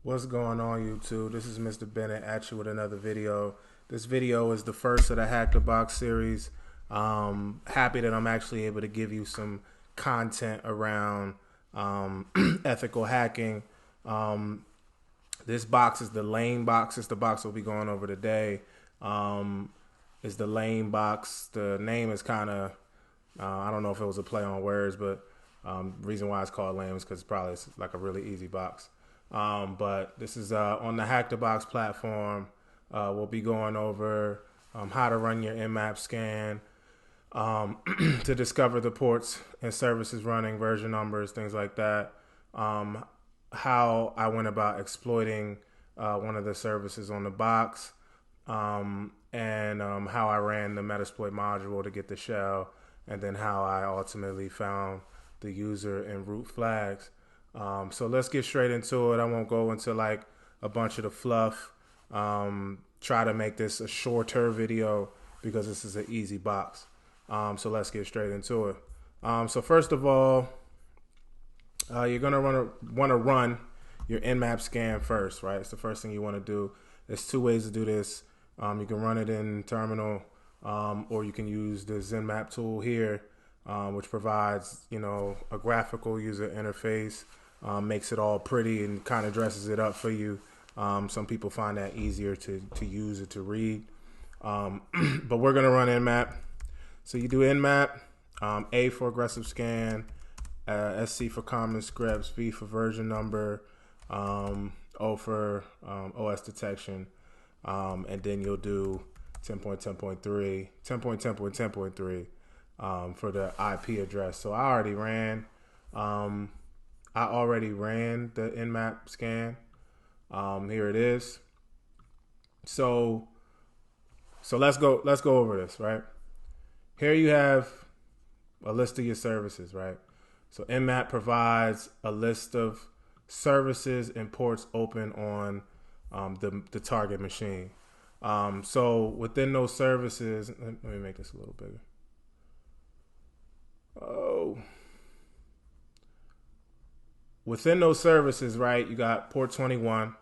What's going on, YouTube? This is Mr. Bennett at you with another video. This video is the first of the Hackthebox series. Happy that I'm actually able to give you some content around ethical hacking. This box is the lane box. It's the box we'll be going over today. It's the lane box. The name is kind of, I don't know if it was a play on words, but reason why it's called lame is because it's like a really easy box. But this is on the Hackthebox platform. We'll be going over how to run your Nmap scan, to discover the ports and services running, version numbers, things like that. How I went about exploiting one of the services on the box, and how I ran the Metasploit module to get the shell, and then how I ultimately found the user and root flags. So let's get straight into it. I won't go into like a bunch of the fluff. Try to make this a shorter video because this is an easy box. So let's get straight into it. So first of all, you're gonna want to run your Nmap scan first, right? It's the first thing you want to do. There's two ways to do this. You can run it in terminal, or you can use the ZenMap tool here, which provides, a graphical user interface. Makes it all pretty and kind of dresses it up for you. Some people find that easier to use or to read. But we're going to run Nmap. So you do Nmap, A for aggressive scan, SC for common scripts, V for version number, O for OS detection, and then you'll do 10.10.3, 10.10.10.3 for the IP address. So I already ran the Nmap scan. Here it is. So let's go over this, right? Here you have a list of your services, right? So Nmap provides a list of services and ports open on the target machine. So within those services, let me make this a little bigger. Within those services, right, you got port 21,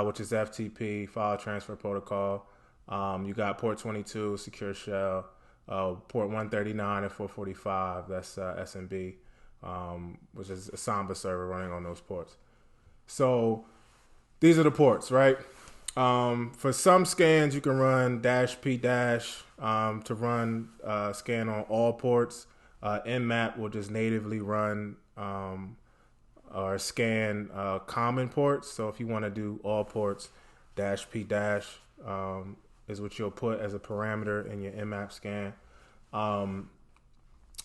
which is FTP, file transfer protocol. You got port 22, secure shell, port 139 and 445, that's SMB, which is a Samba server running on those ports. So these are the ports, right? For some scans, you can run -p- to run scan on all ports. Nmap will just natively run or scan common ports. So if you want to do all ports, -p- is what you'll put as a parameter in your Nmap scan.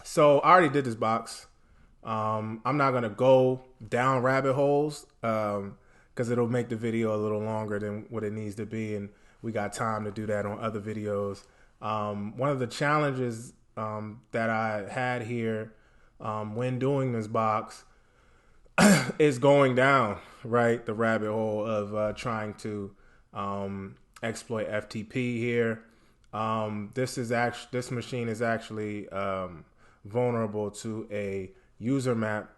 So I already did this box. I'm not going to go down rabbit holes because it'll make the video a little longer than what it needs to be, and we got time to do that on other videos. One of the challenges that I had here when doing this box is going down, right, the rabbit hole of trying to exploit FTP here. This machine is actually vulnerable to a user map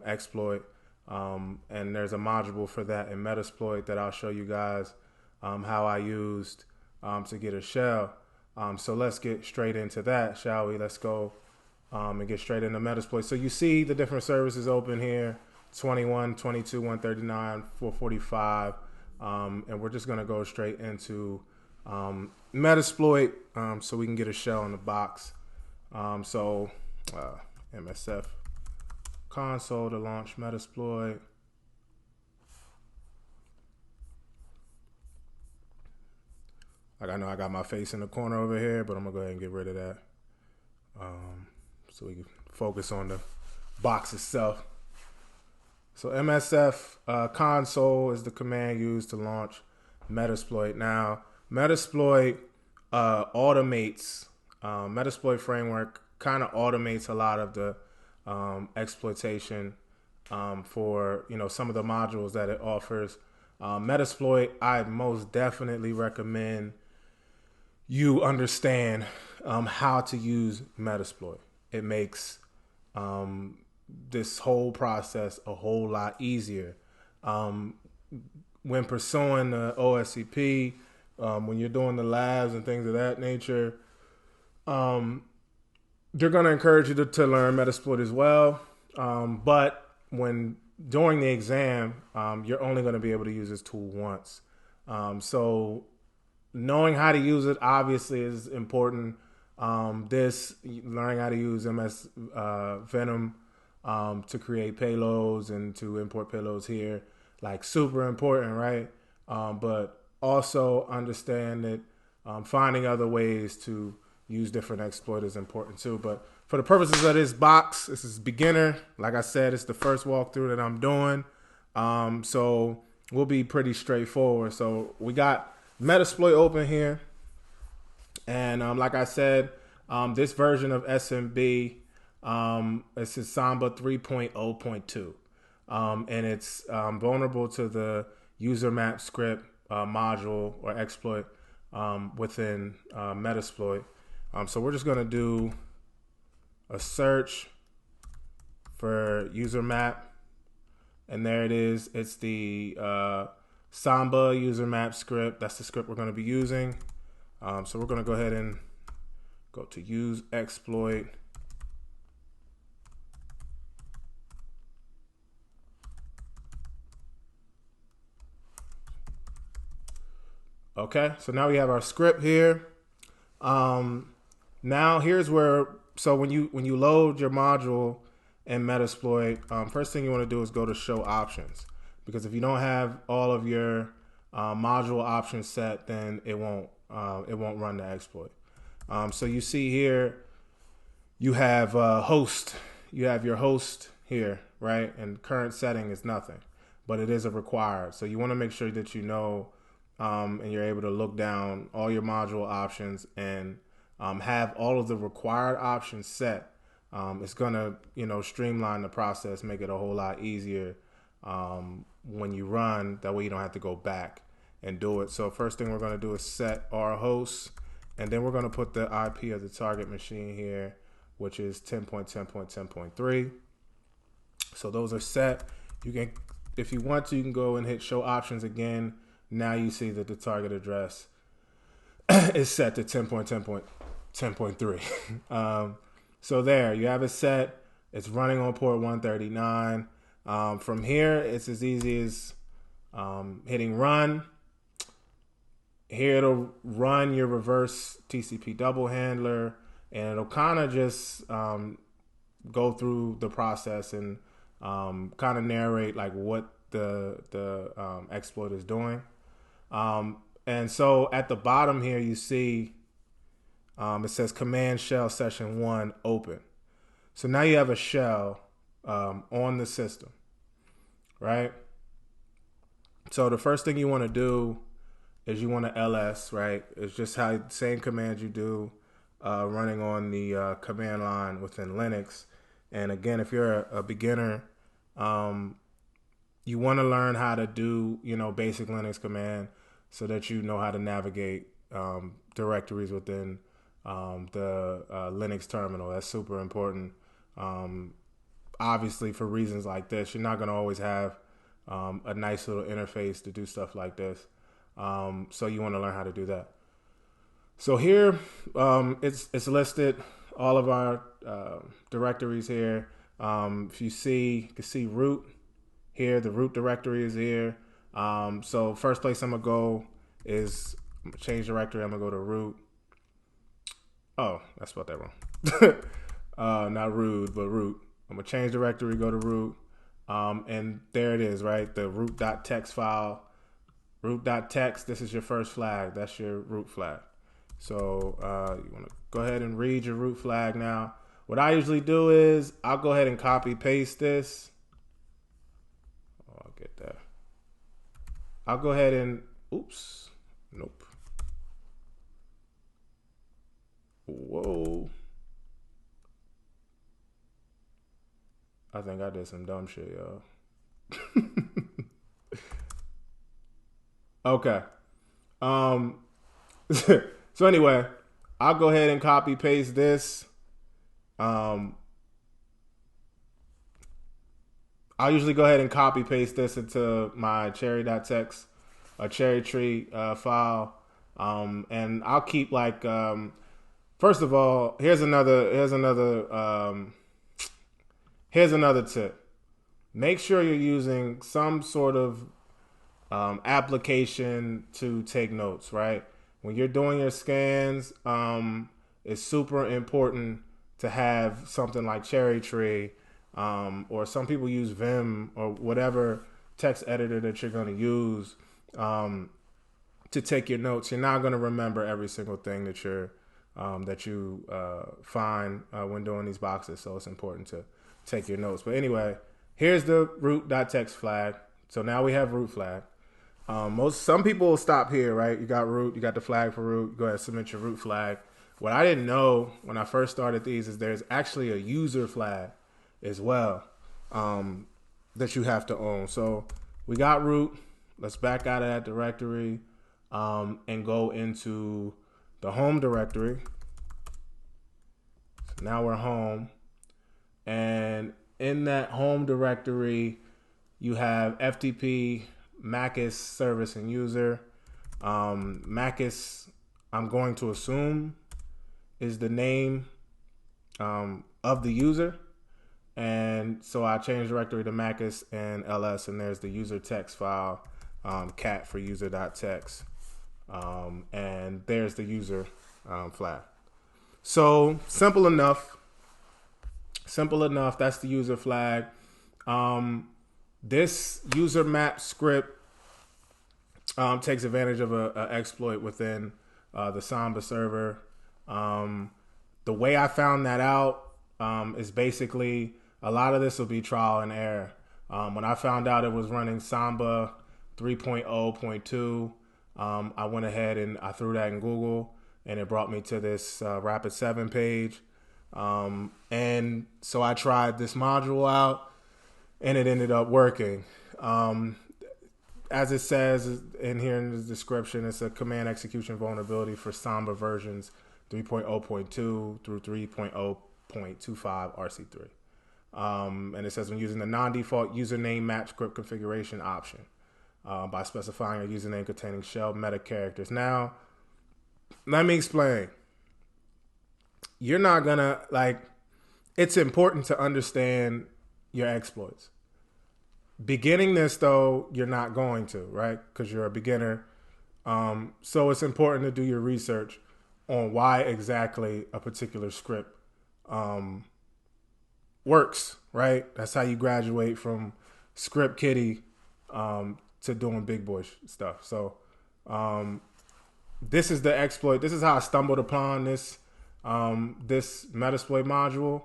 exploit, and there's a module for that in Metasploit that I'll show you guys how I used to get a shell. So let's get straight into that, shall we? Let's go and get straight into Metasploit. So you see the different services open here: 21, 22, 139, 445, and we're just going to go straight into Metasploit so we can get a shell in the box. MSF console to launch Metasploit. Like, I know I got my face in the corner over here, but I'm gonna go ahead and get rid of that so we can focus on the box itself. So MSF console is the command used to launch Metasploit. Now, Metasploit automates, Metasploit framework kind of automates a lot of the exploitation for some of the modules that it offers. Metasploit, I most definitely recommend you understand how to use Metasploit. It makes this whole process a whole lot easier. when pursuing the OSCP, when you're doing the labs and things of that nature, they're going to encourage you to learn Metasploit as well. But when during the exam, you're only going to be able to use this tool once. So knowing how to use it obviously is important. Learning how to use MS Venom to create payloads and to import payloads here, like super important, right? But also understand that finding other ways to use different exploits is important too. But for the purposes of this box, this is beginner. Like I said, it's the first walkthrough that I'm doing. So we'll be pretty straightforward. So we got Metasploit open here. And like I said, this version of SMB, this is Samba 3.0.2. And it's vulnerable to the user map script module or exploit within Metasploit. So we're just going to do a search for user map. And there it is. It's the Samba user map script. That's the script we're going to be using. So we're going to go ahead and go to use exploit. Okay, so now we have our script here. Now here's where, so when you load your module in Metasploit, first thing you want to do is go to show options, because if you don't have all of your module options set, then it won't run the exploit. So you see here, you have host. You have your host here, right? And current setting is nothing, but it is a required. So you want to make sure that you know and you're able to look down all your module options and have all of the required options set. It's gonna, streamline the process, make it a whole lot easier when you run. That way you don't have to go back and do it. So first thing we're gonna do is set our host, and then we're gonna put the IP of the target machine here, which is 10.10.10.3. So those are set. You can, if you want to, you can go and hit show options again. Now you see that the target address is set to 10.10.10.3. So there, you have it set. It's running on port 139. From here, it's as easy as hitting run. Here it'll run your reverse TCP double handler, and it'll kind of just go through the process and kind of narrate like what the exploit is doing. And so at the bottom here, you see it says command shell session 1 open. So now you have a shell on the system, right? So the first thing you want to do is you want to ls, right? It's just how same command you do running on the command line within Linux. And again, if you're a beginner, you want to learn how to do, basic Linux command so that you know how to navigate directories within the Linux terminal. That's super important. Obviously, for reasons like this, you're not going to always have a nice little interface to do stuff like this. So you want to learn how to do that. So here, it's listed, all of our directories here. If you can see root here, the root directory is here. So first place I'm gonna go is change directory. I'm gonna go to root. Oh, I spelled that wrong. Not rude, but root. I'm gonna change directory, go to root. And there it is, right? The root.txt file. Root.txt, this is your first flag. That's your root flag. So you want to go ahead and read your root flag now. What I usually do is I'll go ahead and copy paste this. Oh, I'll get that. I'll go ahead and, oops, nope. Whoa. I think I did some dumb shit, y'all. Okay. So anyway, I'll go ahead and copy paste this. I'll usually go ahead and copy paste this into my cherry.txt, a cherry tree file, and I'll keep like. First of all, here's another tip. Make sure you're using some sort of application to take notes, right? When you're doing your scans, it's super important to have something like Cherry Tree, or some people use Vim or whatever text editor that you're going to use to take your notes. You're not going to remember every single thing that you find when doing these boxes, so it's important to take your notes. But anyway, here's the root.txt flag. So now we have root flag. Some people will stop here, right? You got root, you got the flag for root. Go ahead and submit your root flag. What I didn't know when I first started these is there's actually a user flag as well that you have to own. So we got root. Let's back out of that directory and go into the home directory. So now we're home. And in that home directory, you have FTP, MACus service and user. MACus, I'm going to assume, is the name of the user. And so I changed directory to MACus and ls, and there's the user text file, cat for user.txt. And there's the user flag. So simple enough. That's the user flag. This user map script takes advantage of an exploit within the Samba server. The way I found that out is basically a lot of this will be trial and error. When I found out it was running Samba 3.0.2, I went ahead and I threw that in Google, and it brought me to this Rapid7 page. And so I tried this module out, and it ended up working. As it says in here in the description, it's a command execution vulnerability for Samba versions 3.0.2 through 3.0.25 RC3. And it says when using the non-default username map script configuration option by specifying a username containing shell meta characters. Now, let me explain. You're not gonna it's important to understand your exploits. Beginning this though, you're not going to, right? Because you're a beginner. So it's important to do your research on why exactly a particular script works, right? That's how you graduate from script kiddie to doing big boy stuff. So this is the exploit. This is how I stumbled upon this Metasploit module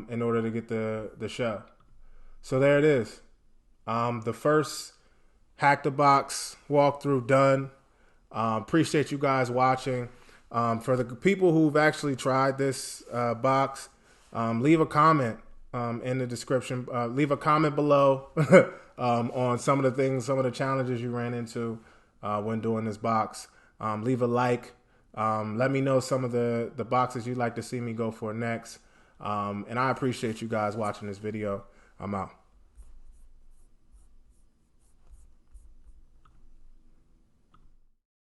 in order to get the shell. So there it is. The first Hackthebox walkthrough done. Appreciate you guys watching. For the people who've actually tried this box, leave a comment in the description. Leave a comment below on some of the challenges you ran into when doing this box. Leave a like. Let me know some of the boxes you'd like to see me go for next. And I appreciate you guys watching this video. I'm out.